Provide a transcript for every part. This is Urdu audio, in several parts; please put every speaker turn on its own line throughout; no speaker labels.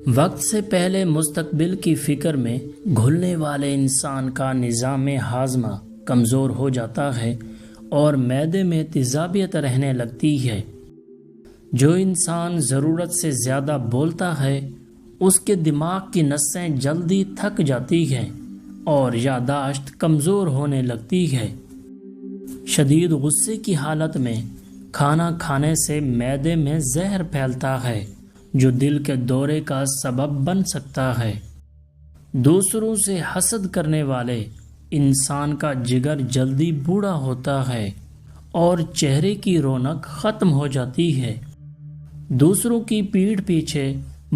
وقت سے پہلے مستقبل کی فکر میں گھلنے والے انسان کا نظام ہاضمہ کمزور ہو جاتا ہے اور معدے میں تیزابیت رہنے لگتی ہے۔ جو انسان ضرورت سے زیادہ بولتا ہے اس کے دماغ کی نسیں جلدی تھک جاتی ہیں اور یادداشت کمزور ہونے لگتی ہے۔ شدید غصے کی حالت میں کھانا کھانے سے معدے میں زہر پھیلتا ہے جو دل کے دورے کا سبب بن سکتا ہے۔ دوسروں سے حسد کرنے والے انسان کا جگر جلدی بوڑھا ہوتا ہے اور چہرے کی رونق ختم ہو جاتی ہے۔ دوسروں کی پیٹھ پیچھے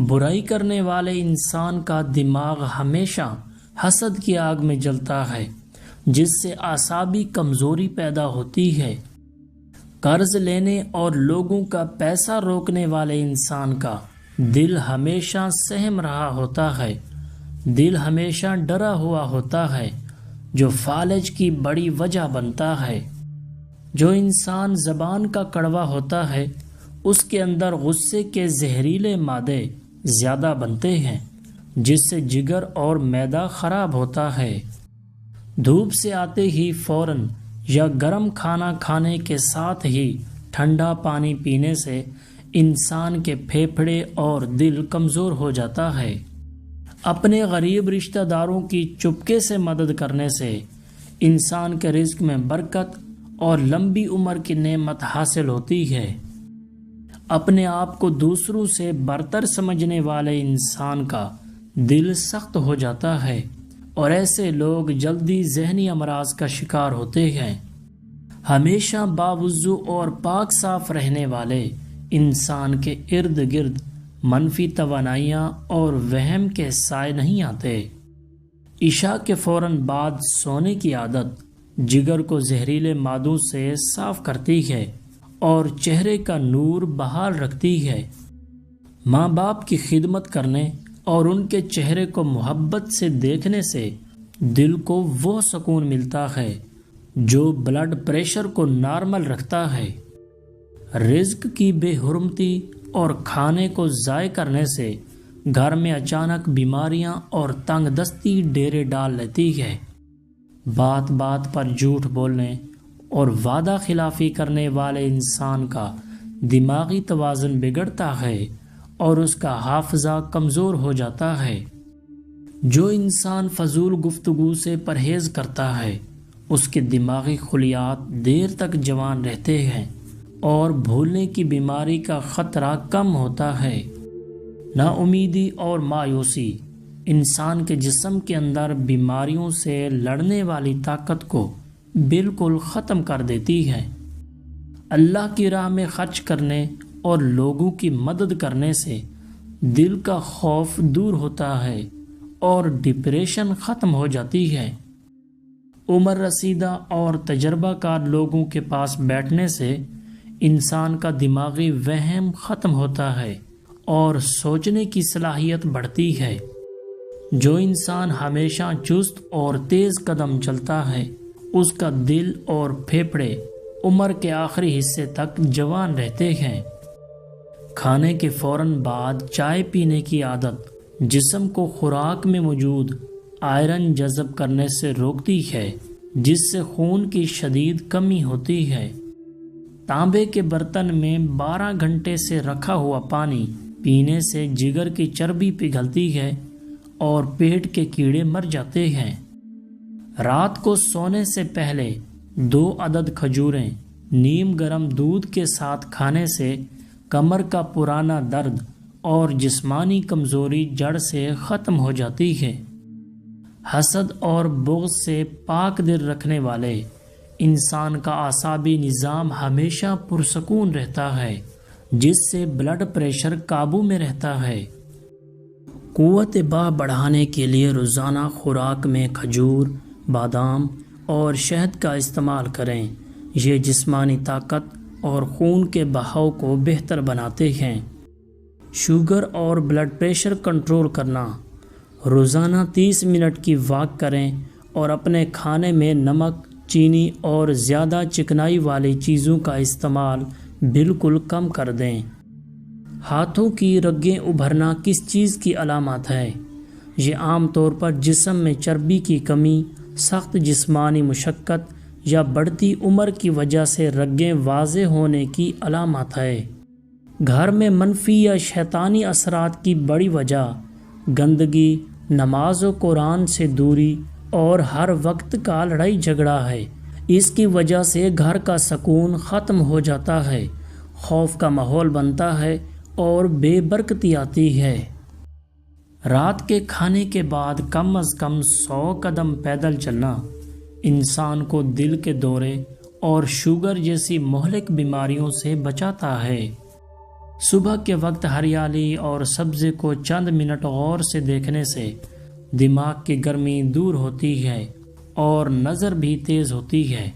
برائی کرنے والے انسان کا دماغ ہمیشہ حسد کی آگ میں جلتا ہے جس سے اعصابی کمزوری پیدا ہوتی ہے۔ قرض لینے اور لوگوں کا پیسہ روکنے والے انسان کا دل ہمیشہ سہم رہا ہوتا ہے، دل ہمیشہ ڈرا ہوا ہوتا ہے جو فالج کی بڑی وجہ بنتا ہے۔ جو انسان زبان کا کڑوا ہوتا ہے اس کے اندر غصے کے زہریلے مادے زیادہ بنتے ہیں جس سے جگر اور معدہ خراب ہوتا ہے۔ دھوپ سے آتے ہی فوراً یا گرم کھانا کھانے کے ساتھ ہی ٹھنڈا پانی پینے سے انسان کے پھیپھڑے اور دل کمزور ہو جاتا ہے۔ اپنے غریب رشتہ داروں کی چپکے سے مدد کرنے سے انسان کے رزق میں برکت اور لمبی عمر کی نعمت حاصل ہوتی ہے۔ اپنے آپ کو دوسروں سے برتر سمجھنے والے انسان کا دل سخت ہو جاتا ہے اور ایسے لوگ جلدی ذہنی امراض کا شکار ہوتے ہیں۔ ہمیشہ باوضو اور پاک صاف رہنے والے انسان کے ارد گرد منفی توانائیاں اور وہم کے سائے نہیں آتے۔ عشاء کے فوراً بعد سونے کی عادت جگر کو زہریلے مادوں سے صاف کرتی ہے اور چہرے کا نور بحال رکھتی ہے۔ ماں باپ کی خدمت کرنے اور ان کے چہرے کو محبت سے دیکھنے سے دل کو وہ سکون ملتا ہے جو بلڈ پریشر کو نارمل رکھتا ہے۔ رزق کی بے حرمتی اور کھانے کو ضائع کرنے سے گھر میں اچانک بیماریاں اور تنگ دستی ڈیرے ڈال لیتی ہے۔ بات بات پر جھوٹ بولنے اور وعدہ خلافی کرنے والے انسان کا دماغی توازن بگڑتا ہے اور اس کا حافظہ کمزور ہو جاتا ہے۔ جو انسان فضول گفتگو سے پرہیز کرتا ہے اس کے دماغی خلیات دیر تک جوان رہتے ہیں اور بھولنے کی بیماری کا خطرہ کم ہوتا ہے۔ نا امیدی اور مایوسی انسان کے جسم کے اندر بیماریوں سے لڑنے والی طاقت کو بالکل ختم کر دیتی ہے۔ اللہ کی راہ میں خرچ کرنے اور لوگوں کی مدد کرنے سے دل کا خوف دور ہوتا ہے اور ڈپریشن ختم ہو جاتی ہے۔ عمر رسیدہ اور تجربہ کار لوگوں کے پاس بیٹھنے سے انسان کا دماغی وہم ختم ہوتا ہے اور سوچنے کی صلاحیت بڑھتی ہے۔ جو انسان ہمیشہ چست اور تیز قدم چلتا ہے اس کا دل اور پھیپھڑے عمر کے آخری حصے تک جوان رہتے ہیں۔ کھانے کے فوراً بعد چائے پینے کی عادت جسم کو خوراک میں موجود آئرن جذب کرنے سے روکتی ہے جس سے خون کی شدید کمی ہوتی ہے۔ تانبے کے برتن میں 12 گھنٹے سے رکھا ہوا پانی پینے سے جگر کی چربی پگھلتی ہے اور پیٹ کے کیڑے مر جاتے ہیں۔ رات کو سونے سے پہلے 2 عدد کھجوریں نیم گرم دودھ کے ساتھ کھانے سے کمر کا پرانا درد اور جسمانی کمزوری جڑ سے ختم ہو جاتی ہے۔ حسد اور بغض سے پاک دل رکھنے والے انسان کا اعصابی نظام ہمیشہ پرسکون رہتا ہے جس سے بلڈ پریشر قابو میں رہتا ہے۔ قوت باہ بڑھانے کے لیے روزانہ خوراک میں کھجور، بادام اور شہد کا استعمال کریں۔ یہ جسمانی طاقت اور خون کے بہاؤ کو بہتر بناتے ہیں۔ شوگر اور بلڈ پریشر کنٹرول کرنا: روزانہ 30 منٹ کی واک کریں اور اپنے کھانے میں نمک، چینی اور زیادہ چکنائی والی چیزوں کا استعمال بالکل کم کر دیں۔ ہاتھوں کی رگیں ابھرنا کس چیز کی علامت ہے؟ یہ عام طور پر جسم میں چربی کی کمی، سخت جسمانی مشقت یا بڑھتی عمر کی وجہ سے رگیں واضح ہونے کی علامت ہے۔ گھر میں منفی یا شیطانی اثرات کی بڑی وجہ گندگی، نماز و قرآن سے دوری اور ہر وقت کا لڑائی جھگڑا ہے۔ اس کی وجہ سے گھر کا سکون ختم ہو جاتا ہے، خوف کا ماحول بنتا ہے اور بے برکتی آتی ہے۔ رات کے کھانے کے بعد کم از کم 100 قدم پیدل چلنا انسان کو دل کے دورے اور شوگر جیسی مہلک بیماریوں سے بچاتا ہے۔ صبح کے وقت ہریالی اور سبزے کو چند منٹ غور سے دیکھنے سے دماغ کی گرمی دور ہوتی ہے اور نظر بھی تیز ہوتی ہے۔